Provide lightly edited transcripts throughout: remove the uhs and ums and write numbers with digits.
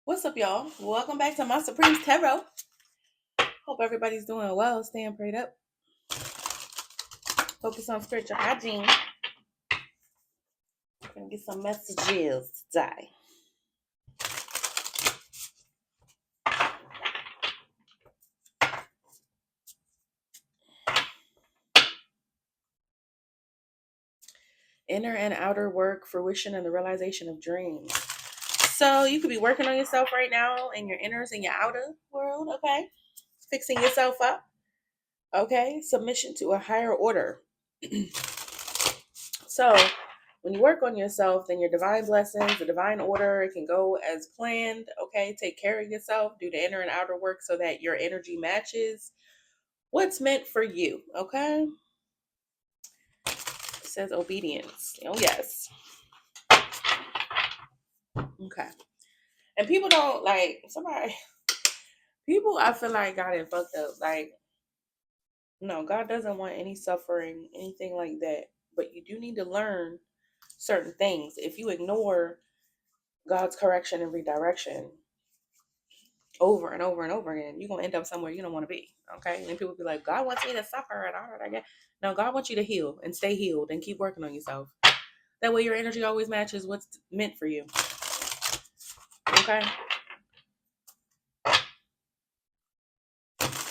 What's up, y'all? Welcome back to my Supreme Tarot. Hope everybody's doing well, staying prayed up. Focus on spiritual hygiene. Gonna get some messages today. Inner and outer work, fruition, and the realization of dreams. So you could be working on yourself right now in your inners and your outer world, okay? Fixing yourself up, okay? Submission to a higher order. So when you work on yourself, then your divine blessings, the divine order, it can go as planned, okay? Take care of yourself, do the inner and outer work so that your energy matches what's meant for you, okay? It says obedience. Oh, yes. Okay. And people don't people I feel like got it fucked up. Like, no, God doesn't want any suffering, anything like that. But you do need to learn certain things. If you ignore God's correction and redirection over and over and over again, you're going to end up somewhere you don't want to be, okay? And then people be like, God wants me to suffer and all that again. No, God wants you to heal and stay healed and keep working on yourself. That way your energy always matches what's meant for you. Okay?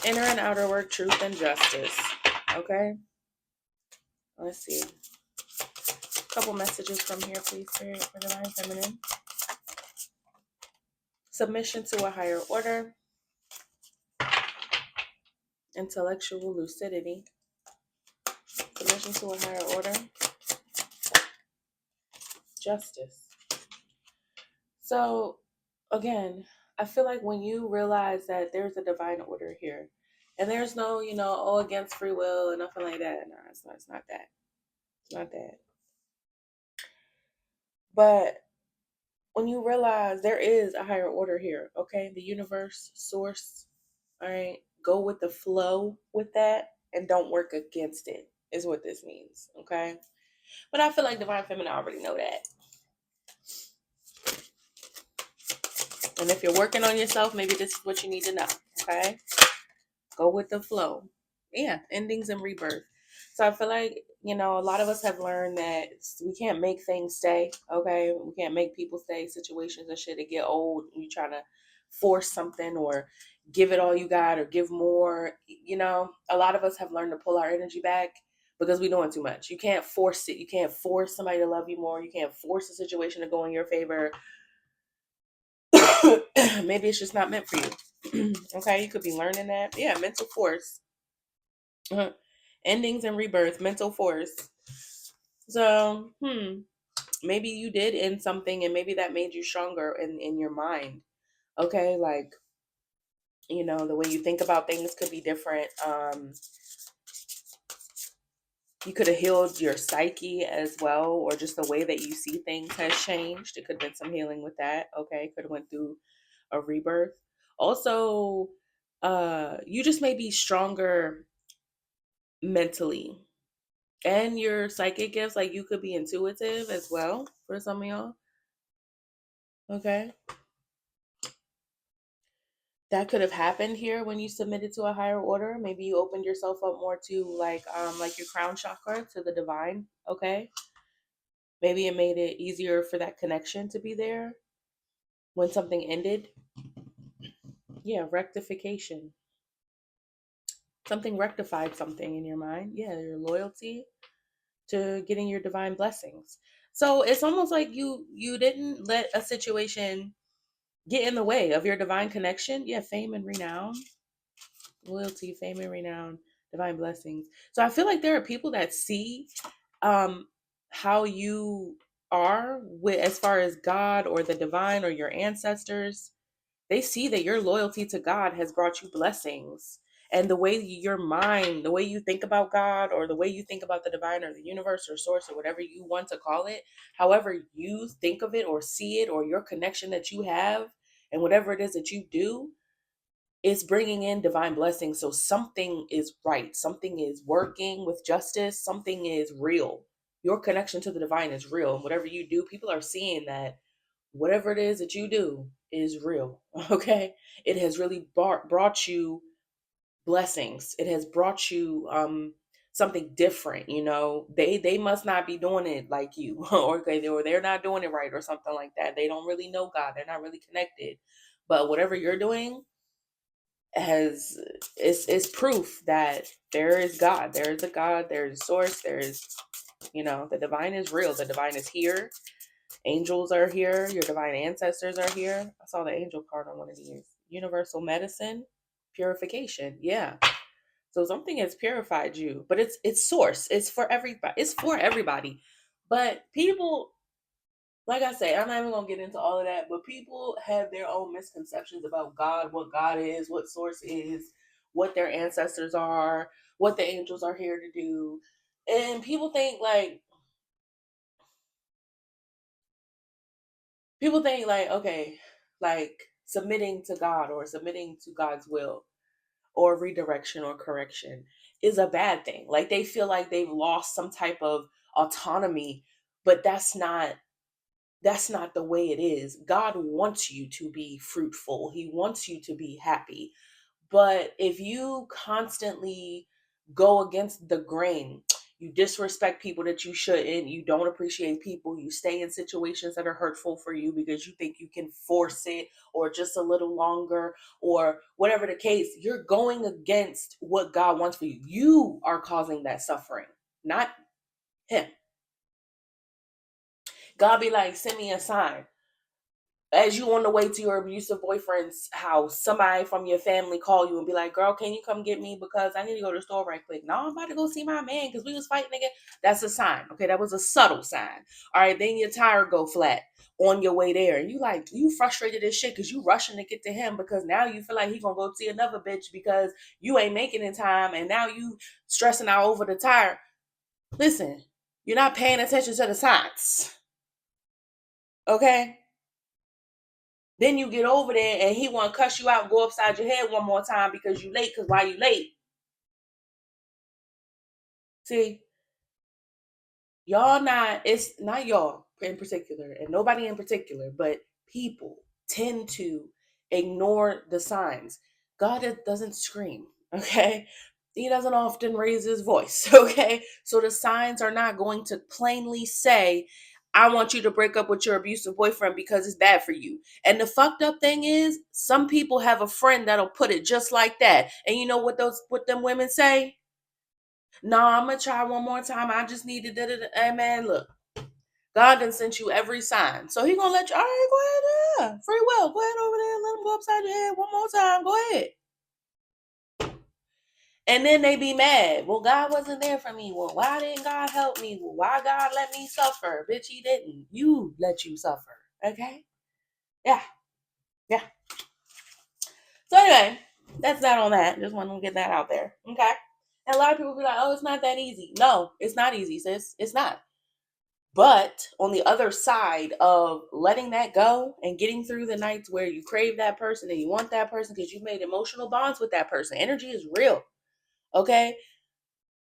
Inner and outer work, truth and justice. Okay? Let's see. A couple messages from here, please, Spirit, for Divine Feminine. Submission to a higher order. Intellectual lucidity. Submission to a higher order. Justice. So, again, I feel like when you realize that there's a divine order here, and there's no, against free will and nothing like that. No, it's not that. It's not that. But when you realize there is a higher order here, okay? The universe, source, all right? Go with the flow with that and don't work against it, is what this means, okay? But I feel like Divine Feminine already know that. And if you're working on yourself, maybe this is what you need to know, okay? Go with the flow. Yeah, endings and rebirth. So I feel like, a lot of us have learned that we can't make things stay, okay? We can't make people stay, situations and shit that get old. You trying to force something or give it all you got or give more. A lot of us have learned to pull our energy back because we're doing too much. You can't force it. You can't force somebody to love you more. You can't force a situation to go in your favor. Maybe it's just not meant for you. Okay, you could be learning that. Yeah, mental force. Endings and rebirth, mental force. So, maybe you did end something and maybe that made you stronger in your mind. Okay, like, the way you think about things could be different. You could have healed your psyche as well, or just the way that you see things has changed. It could have been some healing with that. Okay, could have went through a rebirth. Also, you just may be stronger mentally. And your psychic gifts, like you could be intuitive as well for some of y'all. Okay. That could have happened here when you submitted to a higher order. Maybe you opened yourself up more to like your crown chakra, to the divine. Okay. Maybe it made it easier for that connection to be there when something ended. Yeah, rectification. Something rectified something in your mind. Yeah, your loyalty to getting your divine blessings. So it's almost like you didn't let a situation get in the way of your divine connection. Yeah, fame and renown, loyalty, fame and renown, divine blessings. So I feel like there are people that see how you are with as far as God or the divine or your ancestors. They see that your loyalty to God has brought you blessings. And the way your mind, the way you think about God or the way you think about the divine or the universe or source or whatever you want to call it, however you think of it or see it or your connection that you have and whatever it is that you do, is bringing in divine blessings. So something is right. Something is working with justice. Something is real. Your connection to the divine is real. And whatever you do, people are seeing that whatever it is that you do is real. Okay. It has really brought you blessings. It has brought you something different. They must not be doing it like you, or they're not doing it right, or something like that. They don't really know God. They're not really connected. But whatever you're doing has is proof that there is God. There is a God. There is a source. There is, the divine is real. The divine is here. Angels are here. Your divine ancestors are here. I saw the angel card on one of these. Universal medicine, purification. Yeah. So something has purified you, but it's source. It's for everybody. It's for everybody. But people, like I say, I'm not even gonna get into all of that. But people have their own misconceptions about God, what God is, what source is, what their ancestors are, what the angels are here to do. And people think like, okay, like submitting to God or submitting to God's will or redirection or correction is a bad thing. Like they feel like they've lost some type of autonomy, but that's not the way it is. God wants you to be fruitful. He wants you to be happy. But if you constantly go against the grain, you disrespect people that you shouldn't, you don't appreciate people, you stay in situations that are hurtful for you because you think you can force it or just a little longer or whatever the case, you're going against what God wants for you. You are causing that suffering, not him. God be like, send me a sign. As you on the way to your abusive boyfriend's house, somebody from your family call you and be like, girl, can you come get me because I need to go to the store right quick. No, I'm about to go see my man because we was fighting again. That's a sign. Okay, that was a subtle sign. All right, then your tire go flat on your way there. And you frustrated as shit because you rushing to get to him because now you feel like he gonna go see another bitch because you ain't making in time and now you stressing out over the tire. Listen, you're not paying attention to the signs. Okay? Then you get over there and he want to cuss you out and go upside your head one more time because you late. Because why you late? See, it's not y'all in particular and nobody in particular, but people tend to ignore the signs. God doesn't scream, okay? He doesn't often raise his voice, okay? So the signs are not going to plainly say, I want you to break up with your abusive boyfriend because it's bad for you. And the fucked up thing is, some people have a friend that'll put it just like that. And you know what them women say? No, I'm gonna try one more time. I just need to Hey man, look, God done sent you every sign. So he gonna let you, all right, go ahead. Free will. Go ahead over there. Let him go upside your head one more time. Go ahead. And then they be mad. Well, God wasn't there for me. Well, why didn't God help me? Well, why God let me suffer? Bitch, he didn't. You let you suffer. Okay? Yeah. Yeah. So anyway, that's that on that. Just want to get that out there. Okay? And a lot of people be like, oh, it's not that easy. No, it's not easy, sis. It's not. But on the other side of letting that go and getting through the nights where you crave that person and you want that person because you've made emotional bonds with that person, energy is real. Okay?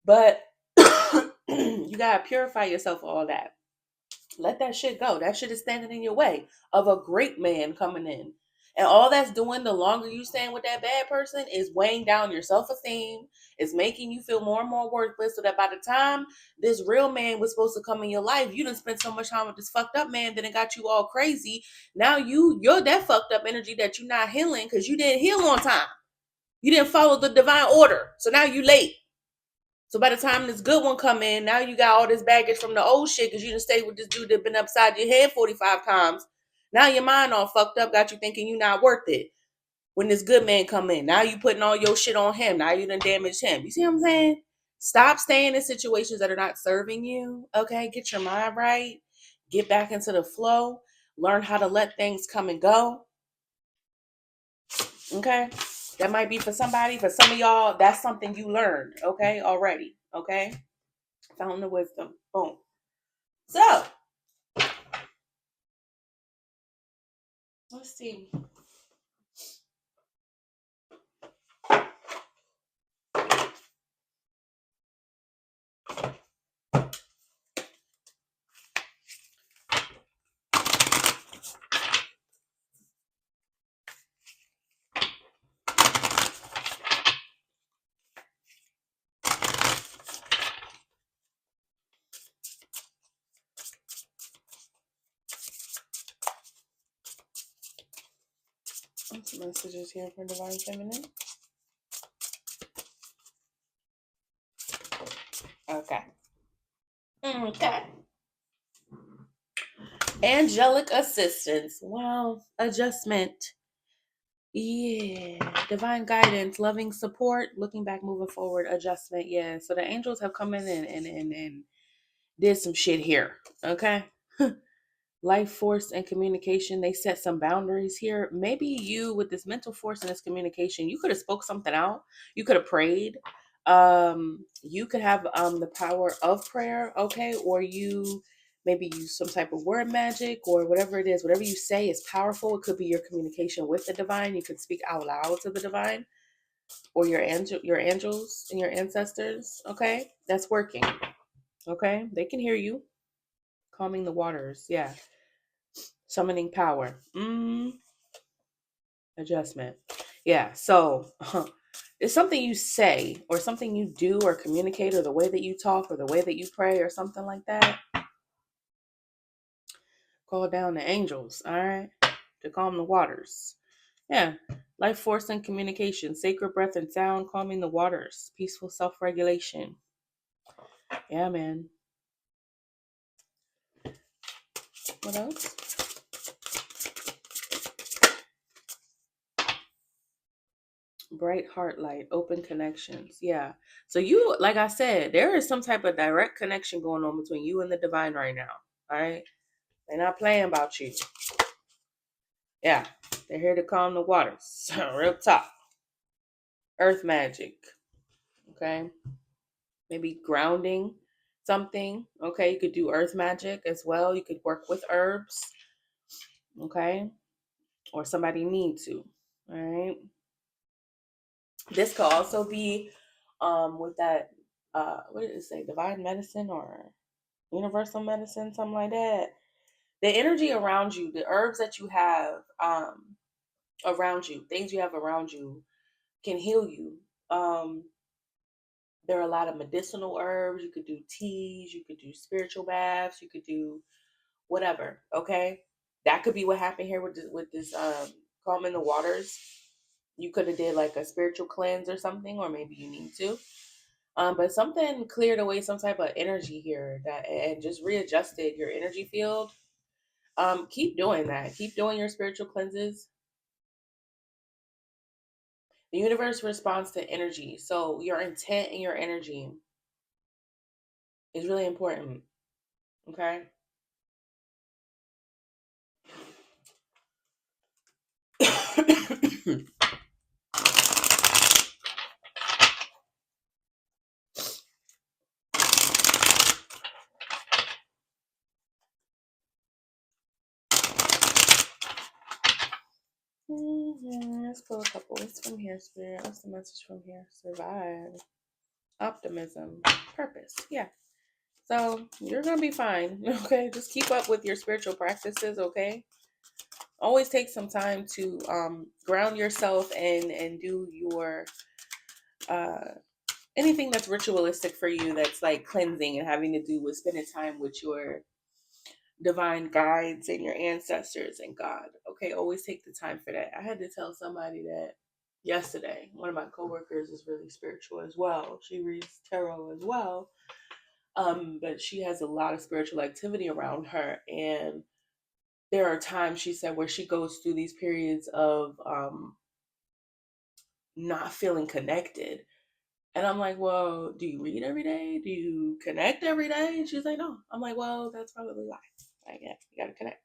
But you got to purify yourself of all that. Let that shit go. That shit is standing in your way of a great man coming in. And all that's doing, the longer you stand with that bad person, is weighing down your self-esteem. It's making you feel more and more worthless. So that by the time this real man was supposed to come in your life, you didn't spend so much time with this fucked up man, then it got you all crazy. Now you're that fucked up energy that you're not healing because you didn't heal on time. You didn't follow the divine order. So now you late. So by the time this good one come in, now you got all this baggage from the old shit because you done stayed with this dude that been upside your head 45 times. Now your mind all fucked up, got you thinking you not worth it. When this good man come in, now you putting all your shit on him. Now you done damaged him. You see what I'm saying? Stop staying in situations that are not serving you. Okay, get your mind right. Get back into the flow. Learn how to let things come and go. Okay? That might be for somebody. For some of y'all, that's something you learned, okay, already. Okay? Fountain of wisdom. Boom. So, let's see. Some messages here for Divine Feminine. Okay. Okay. Angelic assistance. Wow. Adjustment. Yeah. Divine guidance, loving support, looking back, moving forward, adjustment. Yeah. So the angels have come in and did some shit here. Okay. Life force and communication, they set some boundaries here. Maybe you, with this mental force and this communication, you could have spoke something out. You could have prayed. You could have the power of prayer, okay? Or you maybe use some type of word magic or whatever it is. Whatever you say is powerful. It could be your communication with the divine. You could speak out loud to the divine or your angels and your ancestors, okay? That's working. Okay? They can hear you. Calming the waters. Yeah. Summoning power. Adjustment. Yeah. So it's something you say or something you do or communicate or the way that you talk or the way that you pray or something like that. Call down the angels, all right, to calm the waters. Yeah. Life force and communication, sacred breath and sound, calming the waters, peaceful self-regulation. Yeah, man. What else? Bright heart light, open connections. Yeah. So you, like I said, there is some type of direct connection going on between you and the divine right now. All right. They're not playing about you. Yeah. They're here to calm the waters. Real talk. Earth magic. Okay. Maybe grounding something. Okay. You could do earth magic as well. You could work with herbs. Okay. Or somebody need to. All right. This could also be with that what did it say? Divine medicine or universal medicine, something like that. The energy around you, the herbs that you have around you, things you have around you can heal you. There are a lot of medicinal herbs. You could do teas, you could do spiritual baths, you could do whatever. Okay, that could be what happened here with this calming the waters. You could have did like a spiritual cleanse or something, or maybe you need to. But something cleared away some type of energy here that and just readjusted your energy field. Keep doing that. Keep doing your spiritual cleanses. The universe responds to energy. So your intent and your energy is really important. Okay. Let's pull a couple. What's from here, Spirit? What's the message from here? Survive. Optimism. Purpose. Yeah. So you're gonna be fine. Okay. Just keep up with your spiritual practices, okay? Always take some time to ground yourself and do your anything that's ritualistic for you, that's like cleansing and having to do with spending time with your divine guides and your ancestors and God. Okay, always take the time for that. I had to tell somebody that yesterday. One of my coworkers is really spiritual as well. She reads tarot as well. But she has a lot of spiritual activity around her, and there are times, she said, where she goes through these periods of not feeling connected. And I'm like, well, do you read every day? Do you connect every day? And she's like, no. I'm like, well, that's probably why. Like, yeah, you gotta connect.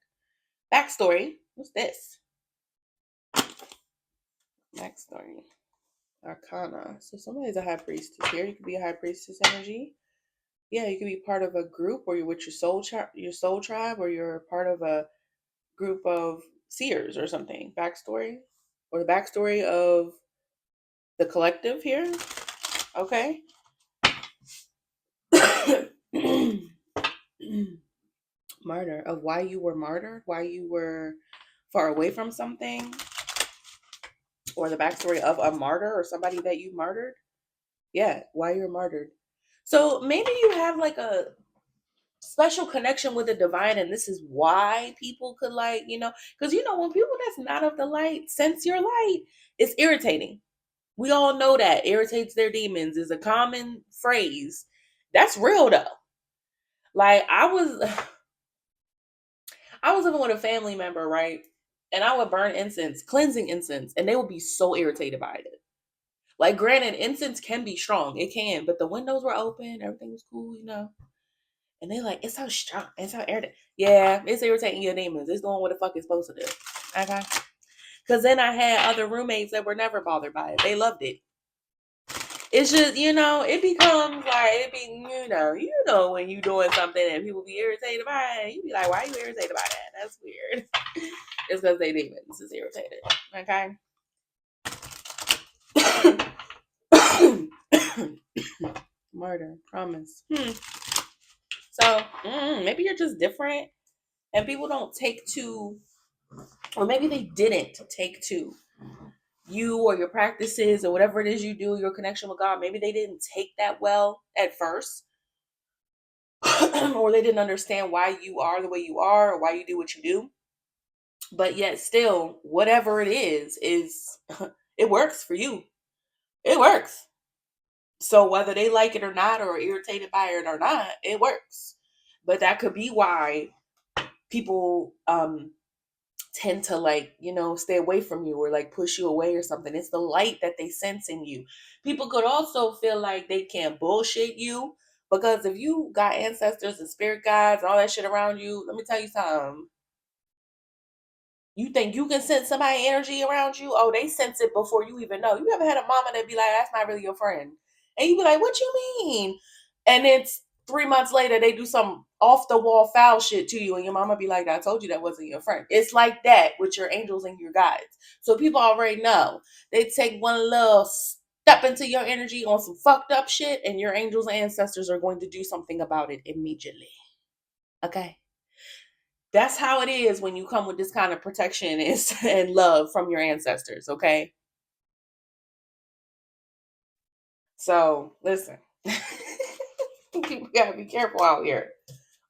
Backstory. What's this? Backstory. Arcana. So somebody's a high priestess here. You could be a high priestess energy. Yeah, you could be part of a group, or you're with your soul tribe, or you're part of a group of seers or something. Backstory. Or the backstory of the collective here. Okay. Martyr, of why you were martyred, why you were far away from something, or the backstory of a martyr or somebody that you martyred. Yeah, why you're martyred. So maybe you have like special connection with the divine, and this is why people could like, because when people that's not of the light sense your light, it's irritating. We all know that irritates their demons is a common phrase. That's real though. Like I was living with a family member, right? And I would burn incense, cleansing incense, and they would be so irritated by it. Like, granted, incense can be strong, it can, but the windows were open, everything was cool. And they like, it's so strong, it's so irritating. Yeah, it's irritating your demons. It's doing what the fuck it's supposed to do. Okay. Because then I had other roommates that were never bothered by it. They loved it. It's just, it becomes like, when you doing something and people be irritated by it, you be like, why are you irritated by that? That's weird. It's because they demons is irritated. Okay. Murder, promise. So maybe you're just different and people don't take to, or maybe they didn't take to you or your practices or whatever it is you do, your connection with God. Maybe they didn't take that well at first. Or they didn't understand why you are the way you are or why you do what you do. But yet still, whatever it is it works for you. It works. So whether they like it or not, or irritated by it or not, it works. But that could be why people tend to like, stay away from you or like push you away or something. It's the light that they sense in you. People could also feel like they can't bullshit you, because if you got ancestors and spirit guides and all that shit around you, let me tell you something. You think you can sense somebody's energy around you? Oh, they sense it before you even know. You ever had a mama that be like, that's not really your friend? And you be like, what you mean? And it's 3 months later, they do some off the wall foul shit to you, and your mama be like, I told you that wasn't your friend. It's like that with your angels and your guides. So people already know. They take one little step into your energy on some fucked up shit, and your angels and ancestors are going to do something about it immediately. Okay? That's how it is when you come with this kind of protection and love from your ancestors, okay? So, listen. People gotta be careful out here,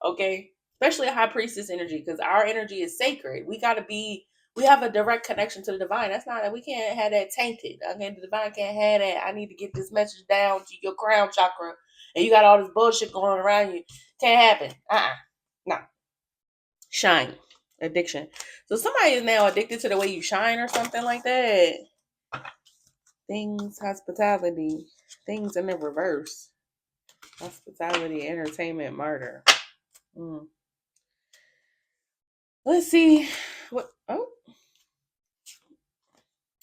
okay? Especially a high priestess energy, because our energy is sacred. We have a direct connection to the divine. That's not that we can't have that tainted. Okay, the divine can't have that. I need to get this message down to your crown chakra, and you got all this bullshit going around you. Can't happen. No. Shine. Addiction. So somebody is now addicted to the way you shine or something like that. Things, hospitality, things in the reverse. Hospitality, entertainment, murder. Let's see. What? Oh,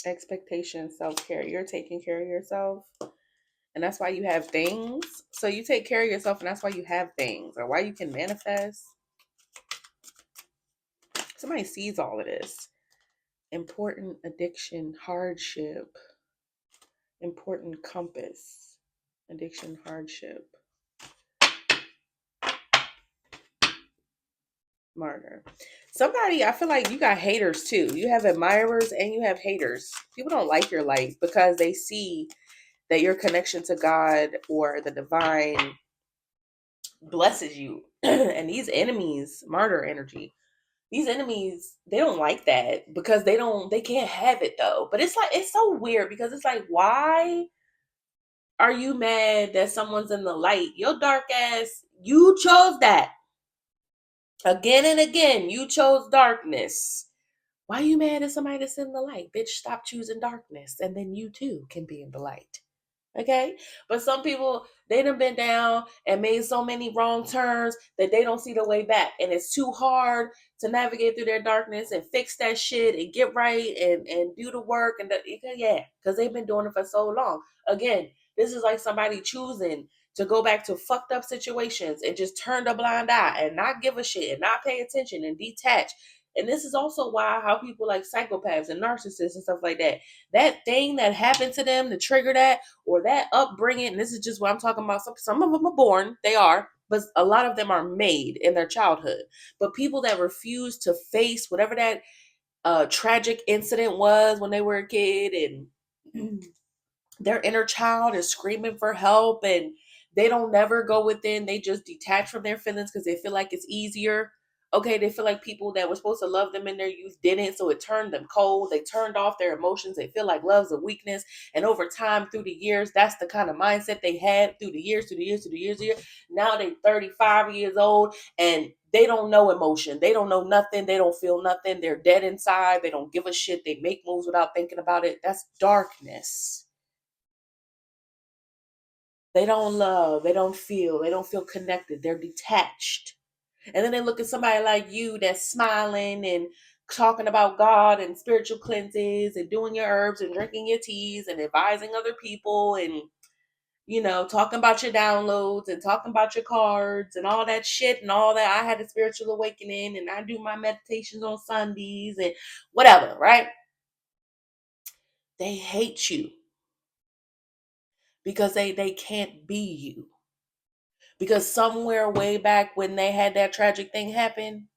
expectation, self-care. You're taking care of yourself, and that's why you have things. So you take care of yourself, and that's why you have things, or why you can manifest. Somebody sees all of this. Important addiction, hardship. Important compass. Addiction, hardship. Murder. Somebody, I feel like you got haters too. You have admirers and you have haters. People don't like your light because they see that your connection to God or the divine blesses you. And these enemies, martyr energy, these enemies, they don't like that because they can't have it though. But it's like, it's so weird because it's like, why are you mad that someone's in the light? Your dark ass, you chose that. Again and again, you chose darkness. Why are you mad at somebody that's in the light? Bitch, stop choosing darkness, and then you too can be in the light. Okay? But some people, they done been down and made so many wrong turns that they don't see the way back. And it's too hard to navigate through their darkness and fix that shit and get right and do the work. Because they've been doing it for so long. Again, this is like somebody choosing to go back to fucked up situations and just turn a blind eye and not give a shit and not pay attention and detach. And this is also why how people like psychopaths and narcissists and stuff like that thing that happened to them to trigger that, or that upbringing. And this is just what I'm talking about. Some of them are born, they are, but a lot of them are made in their childhood. But people that refuse to face whatever that tragic incident was when they were a kid, and their inner child is screaming for help, and They don't never go within. They just detach from their feelings because they feel like it's easier. Okay, they feel like people that were supposed to love them in their youth didn't, so it turned them cold. They turned off their emotions. They feel like love's a weakness. And over time, through the years, that's the kind of mindset they had through the years. Now they're 35 years old and they don't know emotion. They don't know nothing. They don't feel nothing. They're dead inside. They don't give a shit. They make moves without thinking about it. That's darkness. They don't love. They don't feel. They don't feel connected. They're detached. And then they look at somebody like you that's smiling and talking about God and spiritual cleanses and doing your herbs and drinking your teas and advising other people and, talking about your downloads and talking about your cards and all that shit and all that. I had a spiritual awakening and I do my meditations on Sundays and whatever, right? They hate you because they can't be you. Because somewhere way back when they had that tragic thing happen,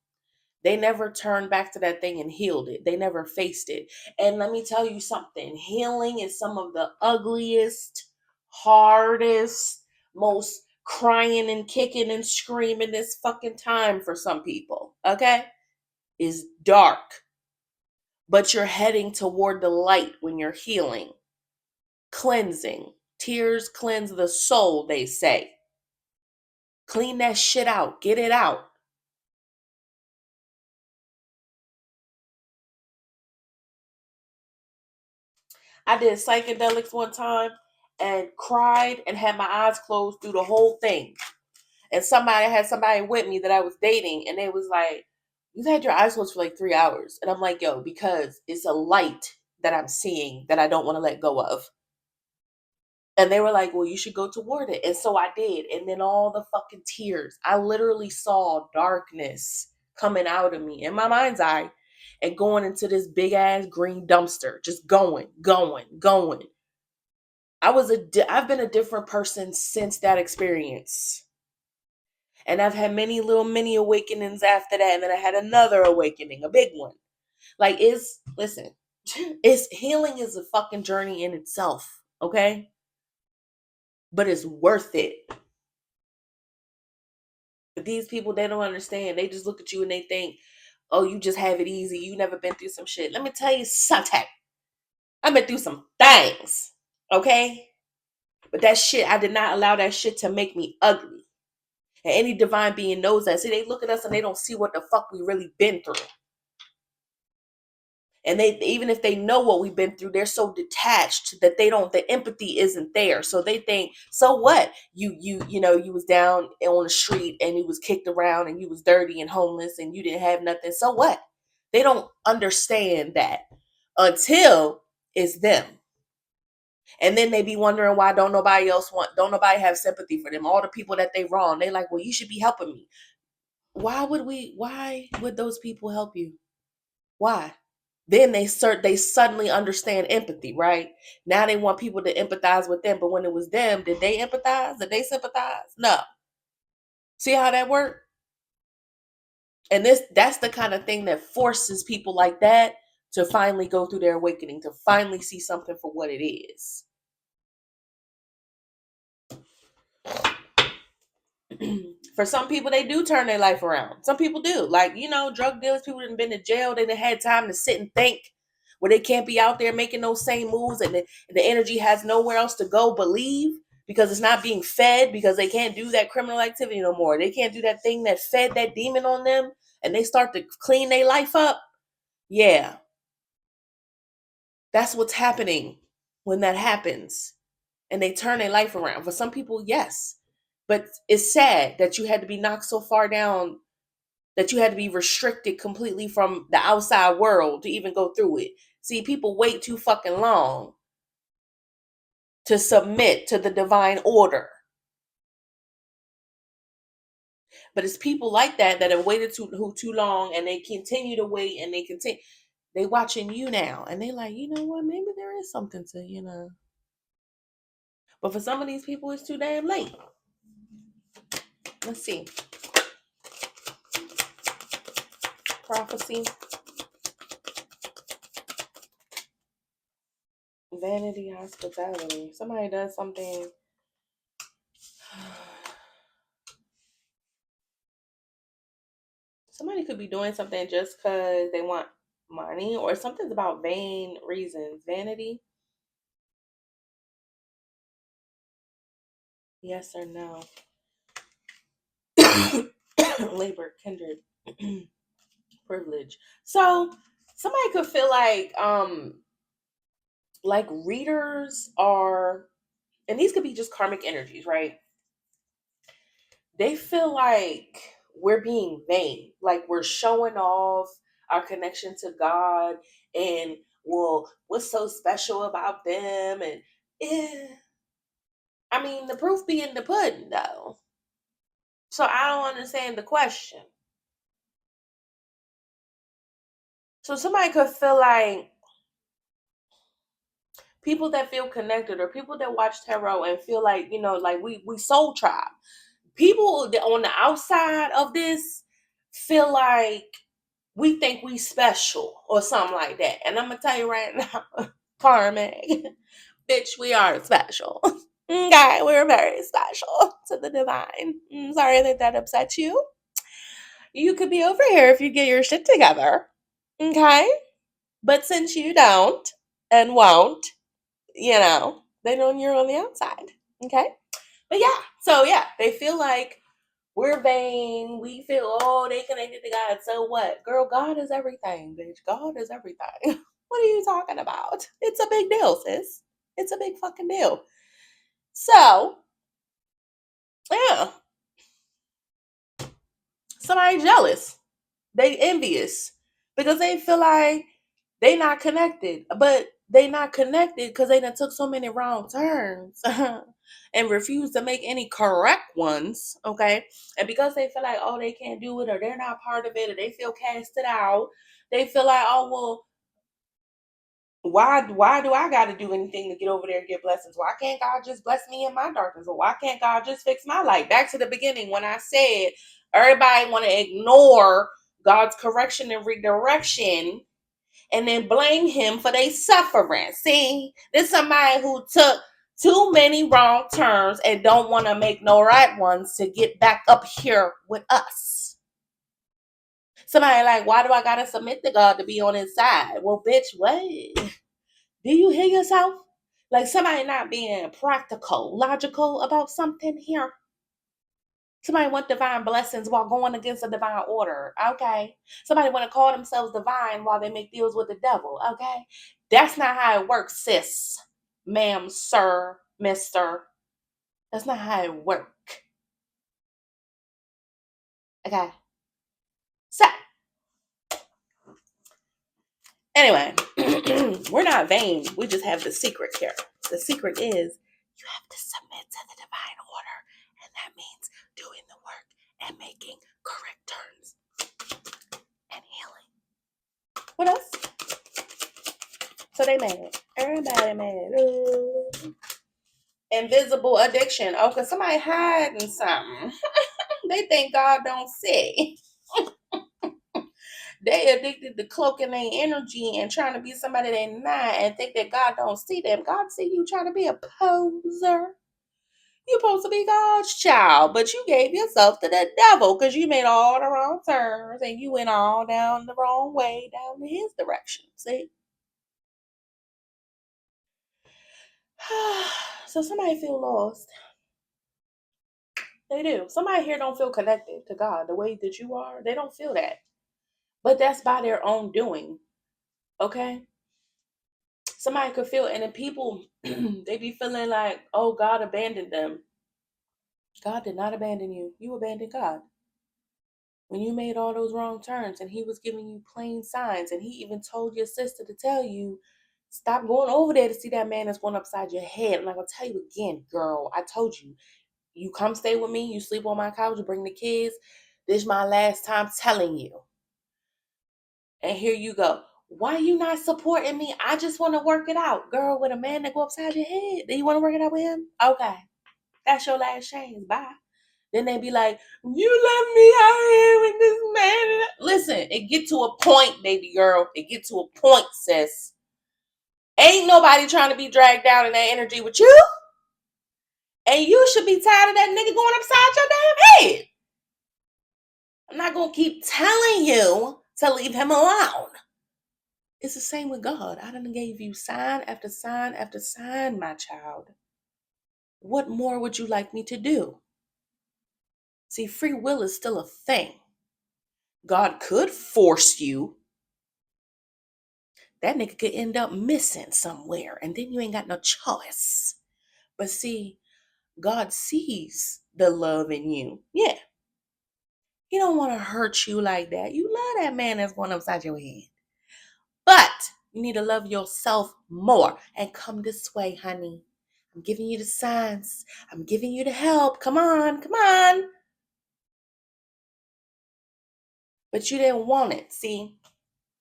they never turned back to that thing and healed it. They never faced it. And let me tell you something. Healing is some of the ugliest, hardest, most crying and kicking and screaming this fucking time for some people. Okay? Is dark. But you're heading toward the light when you're healing. Cleansing. Tears cleanse the soul, they say. Clean that shit out. Get it out. I did psychedelics one time and cried and had my eyes closed through the whole thing. And had somebody with me that I was dating, and they was like, "You've had your eyes closed for like 3 hours." And I'm like, "Yo, because it's a light that I'm seeing that I don't want to let go of." And they were like, "Well, you should go toward it." And so I did. And then all the fucking tears. I literally saw darkness coming out of me in my mind's eye and going into this big ass green dumpster, just going, going, going. I've been a different person since that experience. And I've had many little mini awakenings after that. And then I had another awakening, a big one. Like, listen, healing is a fucking journey in itself. Okay. But it's worth it. But these people, they don't understand. They just look at you and they think, oh, you just have it easy. You never been through some shit. Let me tell you something. I've been through some things. Okay. But that shit, I did not allow that shit to make me ugly. And any divine being knows that. See, they look at us and they don't see what the fuck we really been through. And they, even if they know what we've been through, they're so detached that the empathy isn't there. So they think, so what? You was down on the street and you was kicked around and you was dirty and homeless and you didn't have nothing. So what? They don't understand that until it's them. And then they be wondering why don't nobody have sympathy for them. All the people that they wrong, they like, well, you should be helping me. Why would those people help you? Why? Then they suddenly understand empathy, right? Now they want people to empathize with them, but when it was them, did they empathize? Did they sympathize? No. See how that worked? And that's the kind of thing that forces people like that to finally go through their awakening, to finally see something for what it is. For some people, they do turn their life around. Some people do. Like, drug dealers, people that have been to jail, they done had time to sit and think where they can't be out there making those same moves and the energy has nowhere else to go but leave because it's not being fed because they can't do that criminal activity no more. They can't do that thing that fed that demon on them and they start to clean their life up. Yeah, that's what's happening when that happens and they turn their life around. For some people, yes. But it's sad that you had to be knocked so far down that you had to be restricted completely from the outside world to even go through it. See, people wait too fucking long to submit to the divine order. But it's people like that have waited too long and they continue to wait and they watching you now and they like, you know what, maybe there is something to. But for some of these people, it's too damn late. Let's see. Prophecy. Vanity, hospitality. Somebody does something. could be doing something just because they want money, or something's about vain reasons. Vanity? Yes or no? Labor, kindred, privilege. So somebody could feel like readers are, and these could be just karmic energies, right? They feel like we're being vain, like we're showing off our connection to God, and well, what's so special about them? And eh, I mean, the proof be in the pudding, though. So I don't understand the question. So somebody could feel like people that feel connected, or people that watch tarot and feel like, like we soul tribe. People that on the outside of this feel like we think we special or something like that. And I'm gonna tell you right now, Karmic, bitch, we are special. Okay, we're very special to the divine. Sorry that upset you. You could be over here if you get your shit together. Okay? But since you don't and won't, they know you're on the outside. Okay? But yeah, so yeah, they feel like we're vain. We feel, oh, they connected to God. So what? Girl, God is everything, bitch. God is everything. What are you talking about? It's a big deal, sis. It's a big fucking deal. So, yeah, somebody jealous. They envious because they feel like they not connected. But they not connected because they done took so many wrong turns and refuse to make any correct ones. Okay. And because they feel like, oh, they can't do it, or they're not part of it, or they feel casted out, they feel like, oh, well, why do I gotta do anything to get over there and get blessings? Why can't God just bless me in my darkness? Or why can't God just fix my life? Back to the beginning when I said everybody want to ignore God's correction and redirection and then blame him for their suffering. See, this somebody who took too many wrong turns and don't want to make no right ones to get back up here with us. Somebody like, why do I gotta submit to God to be on his side? Well, bitch, what? Do you hear yourself? Like somebody not being practical, logical about something here. Somebody want divine blessings while going against a divine order. Okay. Somebody want to call themselves divine while they make deals with the devil. Okay. That's not how it works, sis, ma'am, sir, mister. That's not how it works. Okay. So, anyway, we're not vain. We just have the secret here. The secret is you have to submit to the divine order, and that means doing the work and making correct turns and healing. What else? So they mad. Everybody mad. Ooh. Invisible addiction. Oh, because somebody hiding something. They think God don't see. They addicted to cloaking their energy and trying to be somebody they're not, and think that God don't see them. God see you trying to be a poser. You're supposed to be God's child, but you gave yourself to the devil because you made all the wrong turns and you went all down the wrong way, down his direction. See? So somebody feel lost. They do. Somebody here don't feel connected to God the way that you are. They don't feel that. But that's by their own doing. Okay? Somebody could feel, and then people, they be feeling like, oh, God abandoned them. God did not abandon you. You abandoned God. When you made all those wrong turns and he was giving you plain signs, and he even told your sister to tell you, stop going over there to see that man that's going upside your head. I'm not going to tell you again, girl. I told you. You come stay with me. You sleep on my couch. You bring the kids. This is my last time telling you. And here you go. Why you not supporting me? I just want to work it out. Girl, with a man that go upside your head. Do you want to work it out with him? Okay. That's your last chance. Bye. Then they be like, you left me out here with this man. Listen, it get to a point, baby girl. It get to a point, sis. Ain't nobody trying to be dragged down in that energy with you. And you should be tired of that nigga going upside your damn head. I'm not going to keep telling you to leave him alone. It's the same with God. I done gave you sign after sign after sign, my child. What more would you like me to do? See, free will is still a thing. God could force you. That nigga could end up missing somewhere, and then you ain't got no choice. But see, God sees the love in you. Yeah. He don't want to hurt you like that. You love that man that's going upside your head. But you need to love yourself more. And come this way, honey. I'm giving you the signs. I'm giving you the help. Come on, come on. But you didn't want it, see?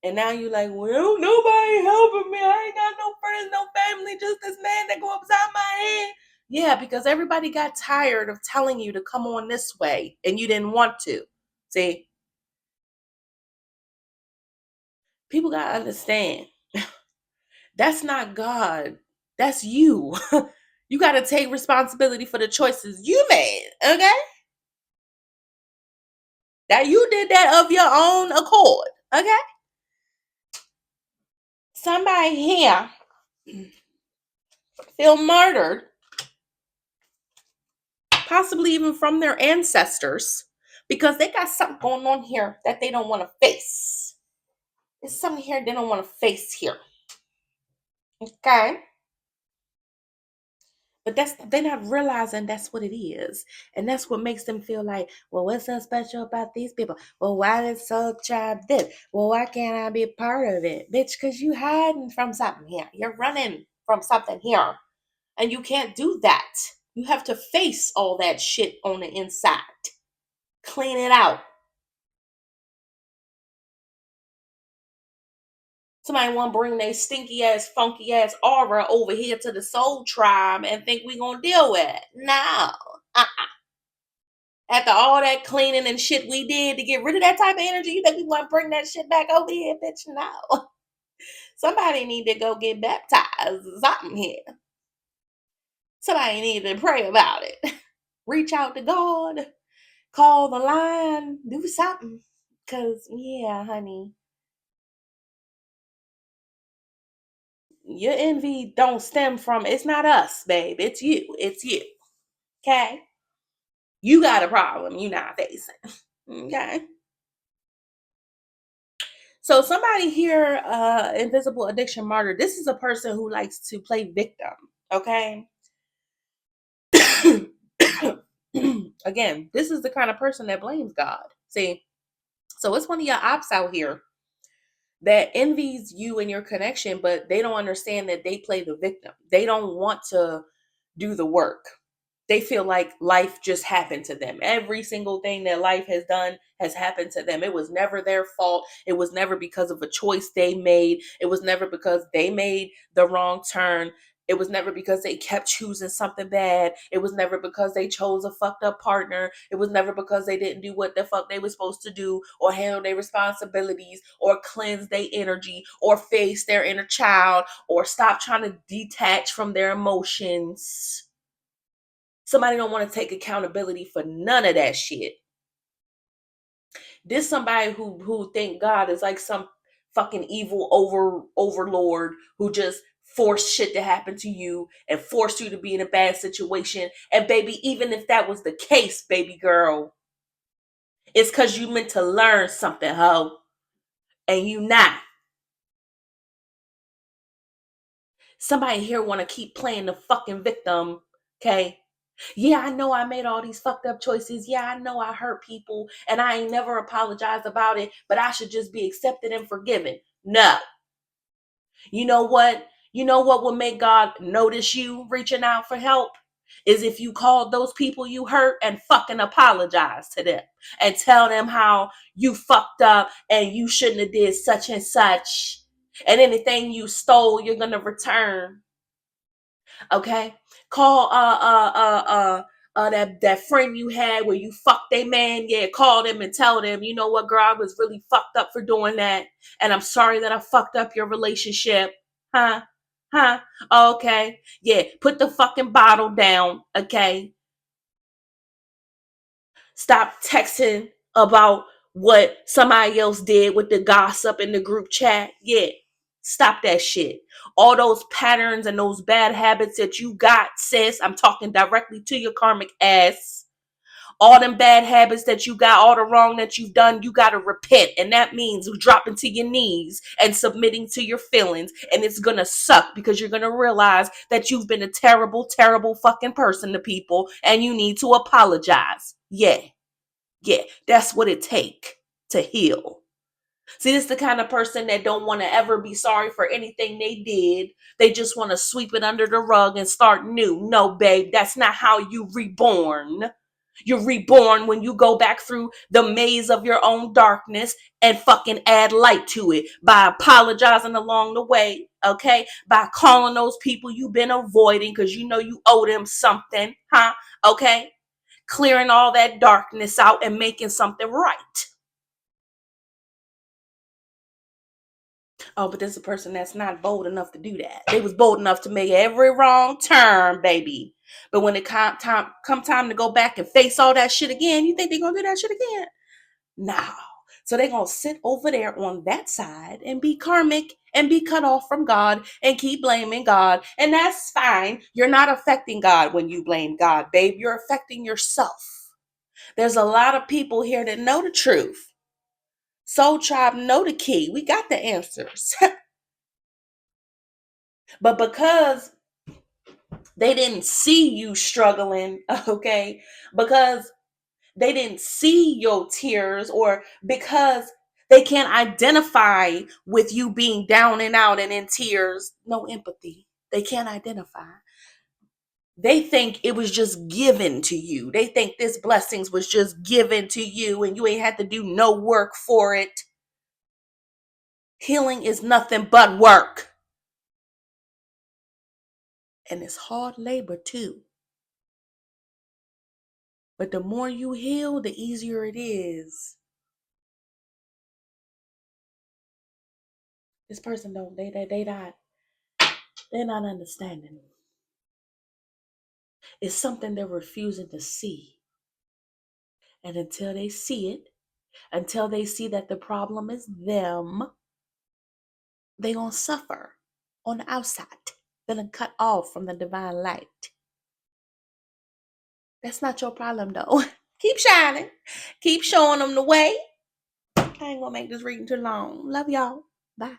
And now you're like, well, nobody helping me. I ain't got no friends, no family, just this man that go upside my head. Yeah, because everybody got tired of telling you to come on this way and you didn't want to. See? People got to understand. That's not God. That's you. You got to take responsibility for the choices you made, okay? That you did that of your own accord, okay? Somebody here feel murdered, possibly even from their ancestors, because they got something going on here that they don't want to face. There's something here they don't want to face here, okay? But they're not realizing that's what it is. And that's what makes them feel like, well, what's so special about these people? Well, why did Soul Tribe this? Well, why can't I be a part of it? Bitch, because you hiding from something here. You're running from something here. And you can't do that. You have to face all that shit on the inside. Clean it out. Somebody want to bring their stinky ass, funky ass aura over here to the Soul Tribe and think we gonna deal with it. No. After all that cleaning and shit we did to get rid of that type of energy, you think we want to bring that shit back over here, bitch? No. Somebody need to go get baptized or something here. Somebody need to pray about it. Reach out to God. Call the line. Do something. Because, yeah, honey, your envy don't stem from, it's not us, babe. It's you. It's you. Okay? You got a problem you not facing. Okay? So somebody here, invisible addiction martyr, this is a person who likes to play victim. Okay? Again, this is the kind of person that blames God. See? So it's one of your ops out here that envies you and your connection, but they don't understand that they play the victim. They don't want to do the work. They feel like life just happened to them. Every single thing that life has done has happened to them. It was never their fault. It was never because of a choice they made. It was never because they made the wrong turn. It was never because they kept choosing something bad. It was never because they chose a fucked up partner. It was never because they didn't do what the fuck they were supposed to do or handle their responsibilities or cleanse their energy or face their inner child or stop trying to detach from their emotions. Somebody don't want to take accountability for none of that shit. This somebody who think God is like some fucking evil overlord who just forced shit to happen to you and forced you to be in a bad situation. And baby, even if that was the case, baby girl, it's because you meant to learn something, ho. And you not. Somebody here want to keep playing the fucking victim, okay? Yeah, I know I made all these fucked up choices. Yeah, I know I hurt people and I ain't never apologized about it, but I should just be accepted and forgiven. No. You know what? You know what will make God notice you reaching out for help? Is if you called those people you hurt and fucking apologize to them and tell them how you fucked up and you shouldn't have did such and such. And anything you stole, you're gonna return. Okay, call that friend you had where you fucked a man. Yeah, call them and tell them, you know what, girl, I was really fucked up for doing that, and I'm sorry that I fucked up your relationship. Huh? Huh? Okay. Yeah, put the fucking bottle down. Okay. Stop texting about what somebody else did with the gossip in the group chat. Yeah, stop that shit. All those patterns and those bad habits that you got, sis, I'm talking directly to your karmic ass. All them bad habits that you got, all the wrong that you've done, you got to repent. And that means dropping to your knees and submitting to your feelings. And it's going to suck because you're going to realize that you've been a terrible, terrible fucking person to people and you need to apologize. Yeah, that's what it takes to heal. See, this is the kind of person that don't want to ever be sorry for anything they did. They just want to sweep it under the rug and start new. No, babe, that's not how you reborn. You're reborn when you go back through the maze of your own darkness and fucking add light to it by apologizing along the way, okay? By calling those people you've been avoiding because you know you owe them something, huh? Okay? Clearing all that darkness out and making something right. Oh, but there's a person that's not bold enough to do that. They was bold enough to make every wrong turn, baby. But when it come time to go back and face all that shit again, you think they're gonna do that shit again? No. So they're gonna sit over there on that side and be karmic and be cut off from God and keep blaming God. And that's fine. You're not affecting God when you blame God, babe. You're affecting yourself. There's a lot of people here that know the truth. Soul Tribe know the key. We got the answers. But because they didn't see you struggling, okay, because they didn't see your tears, or because they can't identify with you being down and out and in tears, no empathy. They can't identify. They think it was just given to you. They think this blessings was just given to you and you ain't had to do no work for it. Healing is nothing but work. And it's hard labor too. But the more you heal, the easier it is. This person they're not understanding. It's something they're refusing to see. And until they see it, until they see that the problem is them, they're gonna suffer on the outside, feeling cut off from the divine light. That's not your problem though. Keep shining. Keep showing them the way. I ain't gonna make this reading too long. Love y'all. Bye.